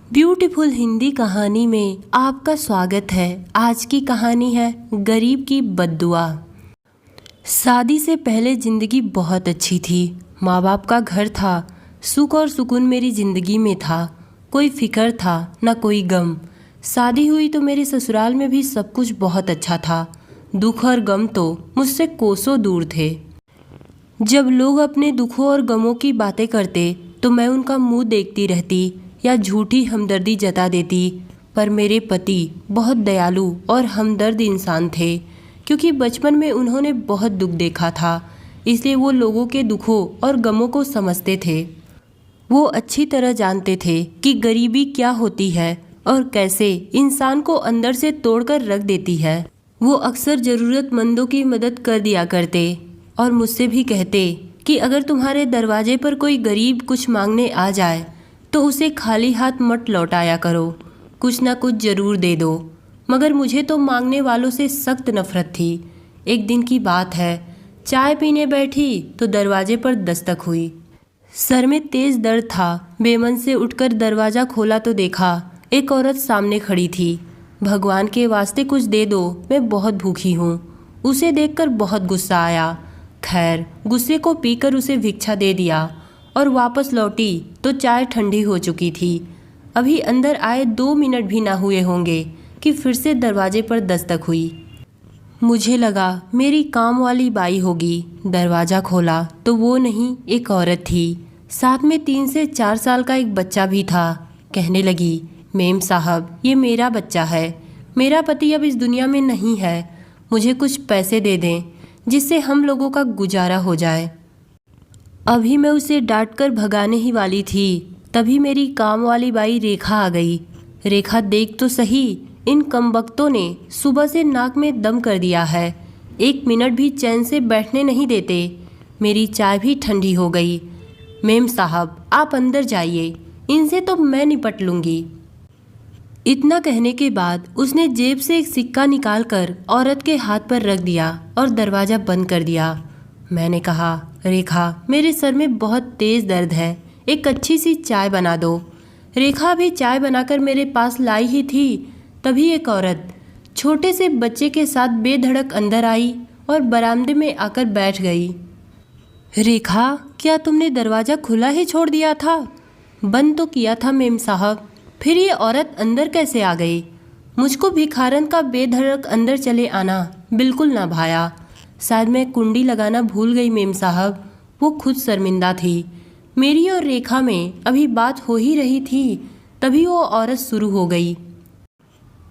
Beautiful Hindi कहानी में आपका स्वागत है। आज की कहानी है गरीब की बद्दुआ। शादी से पहले ज़िंदगी बहुत अच्छी थी। माँ बाप का घर था, सुख और सुकून मेरी ज़िंदगी में था। कोई फिक्र था ना कोई गम। शादी हुई तो मेरे ससुराल में भी सब कुछ बहुत अच्छा था। दुख और गम तो मुझसे कोसों दूर थे। जब लोग अपने दुखों और गमों की बातें करते तो मैं उनका मुंह देखती रहती या झूठी हमदर्दी जता देती। पर मेरे पति बहुत दयालु और हमदर्द इंसान थे, क्योंकि बचपन में उन्होंने बहुत दुख देखा था, इसलिए वो लोगों के दुखों और गमों को समझते थे। वो अच्छी तरह जानते थे कि गरीबी क्या होती है और कैसे इंसान को अंदर से तोड़कर रख देती है। वो अक्सर ज़रूरतमंदों की मदद कर दिया करते और मुझसे भी कहते कि अगर तुम्हारे दरवाजे पर कोई गरीब कुछ मांगने आ जाए तो उसे खाली हाथ मत लौटाया करो, कुछ ना कुछ ज़रूर दे दो। मगर मुझे तो मांगने वालों से सख्त नफरत थी। एक दिन की बात है, चाय पीने बैठी तो दरवाजे पर दस्तक हुई। सर में तेज़ दर्द था। बेमन से उठकर दरवाज़ा खोला तो देखा एक औरत सामने खड़ी थी। भगवान के वास्ते कुछ दे दो, मैं बहुत भूखी हूँ। उसे देखकर बहुत गुस्सा आया। खैर, गुस्से को पीकर उसे भिक्षा दे दिया और वापस लौटी तो चाय ठंडी हो चुकी थी। अभी अंदर आए 2 मिनट भी ना हुए होंगे कि फिर से दरवाजे पर दस्तक हुई। मुझे लगा मेरी काम वाली बाई होगी। दरवाज़ा खोला तो वो नहीं, एक औरत थी। साथ में 3 से 4 साल का एक बच्चा भी था। कहने लगी, मेम साहब, ये मेरा बच्चा है। मेरा पति अब इस दुनिया में नहीं है। मुझे कुछ पैसे दे दें जिससे हम लोगों का गुजारा हो जाए। अभी मैं उसे डांटकर भगाने ही वाली थी, तभी मेरी काम वाली बाई रेखा आ गई। रेखा, देख तो सही, इन कमबख्तों ने सुबह से नाक में दम कर दिया है। 1 मिनट भी चैन से बैठने नहीं देते। मेरी चाय भी ठंडी हो गई। मेम साहब, आप अंदर जाइए, इनसे तो मैं निपट लूँगी। इतना कहने के बाद उसने जेब से एक सिक्का निकालकर औरत के हाथ पर रख दिया और दरवाज़ा बंद कर दिया। मैंने कहा, रेखा, मेरे सर में बहुत तेज़ दर्द है, एक अच्छी सी चाय बना दो। रेखा भी चाय बनाकर मेरे पास लाई ही थी, तभी एक औरत छोटे से बच्चे के साथ बेधड़क अंदर आई और बरामदे में आकर बैठ गई। रेखा, क्या तुमने दरवाज़ा खुला ही छोड़ दिया था? बंद तो किया था मेम साहब, फिर ये औरत अंदर कैसे आ गई? मुझको भिखारन का बेधड़क अंदर चले आना बिल्कुल ना भाया। शायद मैं कुंडी लगाना भूल गई मेम साहब। वो खुद शर्मिंदा थी। मेरी और रेखा में अभी बात हो ही रही थी, तभी वो औरत शुरू हो गई।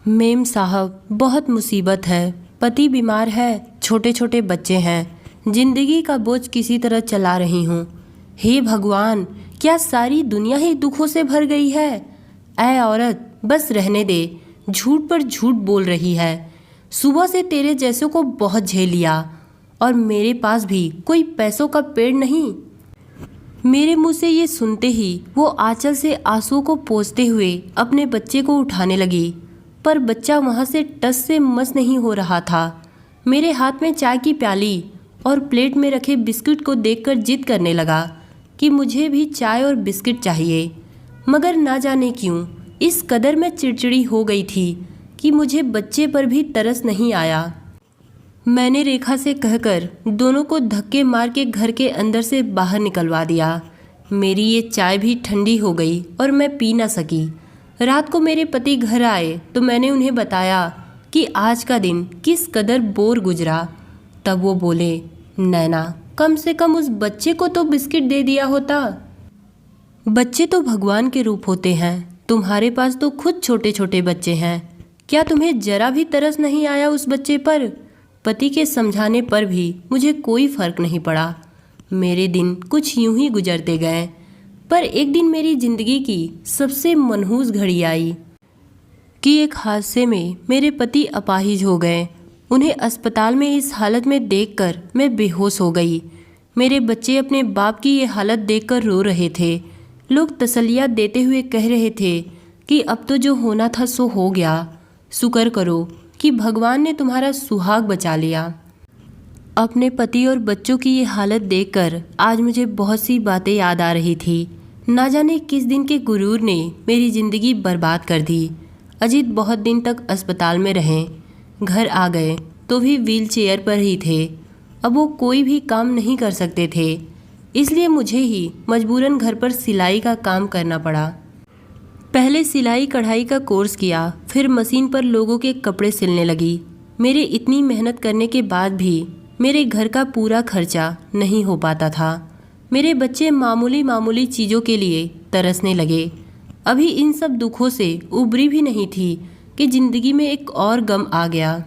मेम साहब, बहुत मुसीबत है। पति बीमार है, छोटे छोटे बच्चे हैं। जिंदगी का बोझ किसी तरह चला रही हूँ। हे भगवान, क्या सारी दुनिया ही दुखों से भर गई है? ऐ औरत, बस रहने दे, झूठ पर झूठ बोल रही है। सुबह से तेरे जैसों को बहुत झेल लिया और मेरे पास भी कोई पैसों का पेड़ नहीं। मेरे मुंह से ये सुनते ही वो आंचल से आंसुओं को पोंछते हुए अपने बच्चे को उठाने लगी, पर बच्चा वहाँ से टस से मस नहीं हो रहा था। मेरे हाथ में चाय की प्याली और प्लेट में रखे बिस्किट को देखकर जिद करने लगा कि मुझे भी चाय और बिस्किट चाहिए। मगर ना जाने क्यों इस कदर मैं चिड़चिड़ी हो गई थी कि मुझे बच्चे पर भी तरस नहीं आया। मैंने रेखा से कहकर दोनों को धक्के मार के घर के अंदर से बाहर निकलवा दिया। मेरी ये चाय भी ठंडी हो गई और मैं पी ना सकी। रात को मेरे पति घर आए तो मैंने उन्हें बताया कि आज का दिन किस कदर बोर गुजरा। तब वो बोले, नैना, कम से कम उस बच्चे को तो बिस्किट दे दिया होता। बच्चे तो भगवान के रूप होते हैं, तुम्हारे पास तो खुद छोटे छोटे बच्चे हैं। क्या तुम्हें जरा भी तरस नहीं आया उस बच्चे पर? पति के समझाने पर भी मुझे कोई फर्क नहीं पड़ा। मेरे दिन कुछ यूं ही गुजरते गए, पर एक दिन मेरी जिंदगी की सबसे मनहूस घड़ी आई कि एक हादसे में मेरे पति अपाहिज हो गए। उन्हें अस्पताल में इस हालत में देखकर मैं बेहोश हो गई। मेरे बच्चे अपने बाप की ये हालत देखकर रो रहे थे। लोग तसल्लियाँ देते हुए कह रहे थे कि अब तो जो होना था सो हो गया। शुक्र करो कि भगवान ने तुम्हारा सुहाग बचा लिया। अपने पति और बच्चों की ये हालत देखकर आज मुझे बहुत सी बातें याद आ रही थी। ना जाने किस दिन के गुरूर ने मेरी ज़िंदगी बर्बाद कर दी। अजीत बहुत दिन तक अस्पताल में रहे। घर आ गए तो भी व्हील चेयर पर ही थे। अब वो कोई भी काम नहीं कर सकते थे, इसलिए मुझे ही मजबूरन घर पर सिलाई का काम करना पड़ा। पहले सिलाई कढ़ाई का कोर्स किया, फिर मशीन पर लोगों के कपड़े सिलने लगी। मेरे इतनी मेहनत करने के बाद भी मेरे घर का पूरा खर्चा नहीं हो पाता था। मेरे बच्चे मामूली मामूली चीज़ों के लिए तरसने लगे। अभी इन सब दुखों से उबरी भी नहीं थी कि ज़िंदगी में एक और गम आ गया।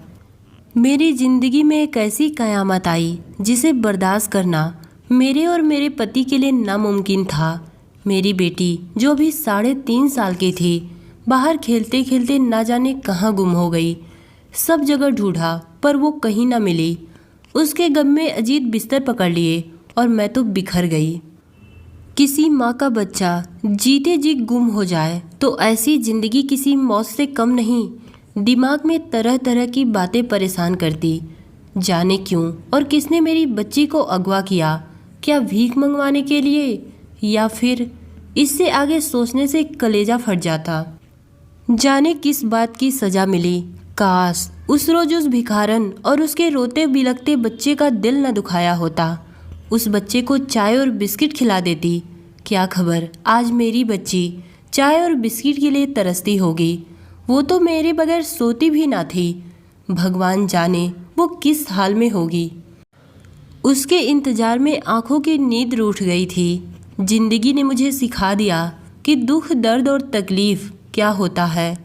मेरी ज़िंदगी में एक ऐसी कयामत आई जिसे बर्दाश्त करना मेरे और मेरे पति के लिए नामुमकिन था। मेरी बेटी जो अभी 3.5 साल की थी, बाहर खेलते खेलते ना जाने कहाँ गुम हो गई। सब जगह ढूंढा पर वो कहीं ना मिली। उसके गम में अजीत बिस्तर पकड़ लिए और मैं तो बिखर गई। किसी माँ का बच्चा जीते जी गुम हो जाए तो ऐसी ज़िंदगी किसी मौत से कम नहीं। दिमाग में तरह तरह की बातें परेशान करती। जाने क्यों और किसने मेरी बच्ची को अगवा किया? क्या भीख मंगवाने के लिए, या फिर इससे आगे सोचने से कलेजा फट जाता। जाने किस बात की सज़ा मिली। काश उस रोज उस भिखारन और उसके रोते बिलखते बच्चे का दिल न दुखाया होता। उस बच्चे को चाय और बिस्किट खिला देती। क्या खबर आज मेरी बच्ची चाय और बिस्किट के लिए तरसती होगी। वो तो मेरे बगैर सोती भी ना थी। भगवान जाने वो किस हाल में होगी। उसके इंतजार में आंखों की नींद रूठ गई थी। जिंदगी ने मुझे सिखा दिया कि दुख, दर्द और तकलीफ क्या होता है।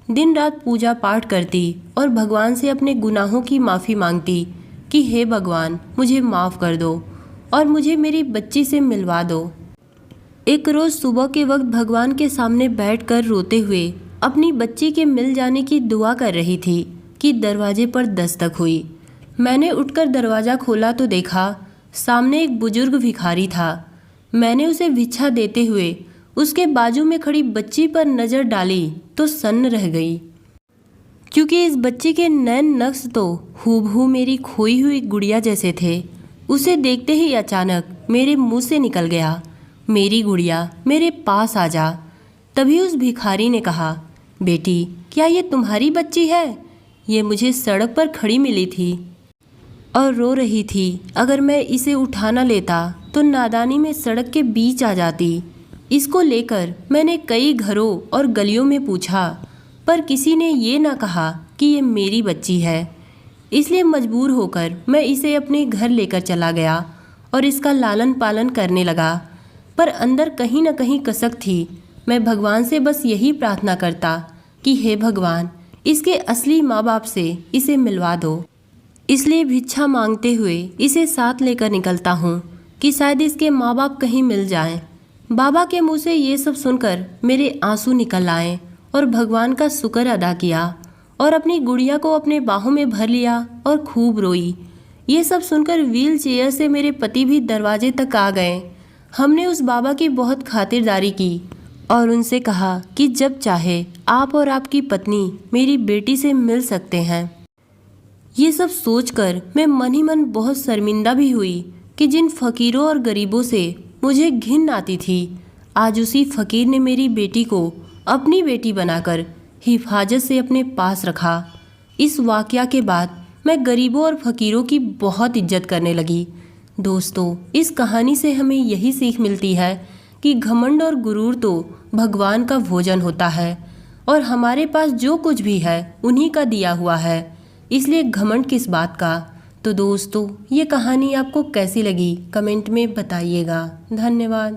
दिन रात पूजा पाठ करती और भगवान से अपने गुनाहों की माफ़ी मांगती कि हे भगवान मुझे माफ़ कर दो और मुझे मेरी बच्ची से मिलवा दो। एक रोज़ सुबह के वक्त भगवान के सामने बैठकर रोते हुए अपनी बच्ची के मिल जाने की दुआ कर रही थी कि दरवाजे पर दस्तक हुई। मैंने उठकर दरवाज़ा खोला तो देखा सामने एक बुजुर्ग भिखारी था। मैंने उसे भिक्षा देते हुए उसके बाजू में खड़ी बच्ची पर नज़र डाली तो सन्न रह गई, क्योंकि इस बच्ची के नैन नक्श तो हूबहू मेरी खोई हुई गुड़िया जैसे थे। उसे देखते ही अचानक मेरे मुंह से निकल गया, मेरी गुड़िया मेरे पास आ जा। तभी उस भिखारी ने कहा, बेटी क्या ये तुम्हारी बच्ची है? ये मुझे सड़क पर खड़ी मिली थी और रो रही थी। अगर मैं इसे उठा ना लेता तो नादानी में सड़क के बीच आ जाती। इसको लेकर मैंने कई घरों और गलियों में पूछा, पर किसी ने ये ना कहा कि ये मेरी बच्ची है। इसलिए मजबूर होकर मैं इसे अपने घर लेकर चला गया और इसका लालन पालन करने लगा। पर अंदर कहीं ना कहीं कसक थी। मैं भगवान से बस यही प्रार्थना करता कि हे भगवान इसके असली माँ बाप से इसे मिलवा दो। इसलिए भिक्षा मांगते हुए इसे साथ लेकर निकलता हूँ कि शायद इसके माँ बाप कहीं मिल जाएं। बाबा के मुंह से ये सब सुनकर मेरे आंसू निकल आए और भगवान का शुक्र अदा किया और अपनी गुड़िया को अपने बाहों में भर लिया और खूब रोई। ये सब सुनकर व्हील चेयर से मेरे पति भी दरवाजे तक आ गए। हमने उस बाबा की बहुत खातिरदारी की और उनसे कहा कि जब चाहे आप और आपकी पत्नी मेरी बेटी से मिल सकते हैं। ये सब सोचकर मैं मन ही मन बहुत शर्मिंदा भी हुई कि जिन फकीरों और गरीबों से मुझे घिन आती थी, आज उसी फकीर ने मेरी बेटी को अपनी बेटी बनाकर हिफाजत से अपने पास रखा। इस वाकया के बाद मैं गरीबों और फकीरों की बहुत इज्जत करने लगी। दोस्तों, इस कहानी से हमें यही सीख मिलती है कि घमंड और गुरूर तो भगवान का भोजन होता है और हमारे पास जो कुछ भी है उन्हीं का दिया हुआ है, इसलिए घमंड किस बात का। तो दोस्तों, ये कहानी आपको कैसी लगी कमेंट में बताइएगा। धन्यवाद।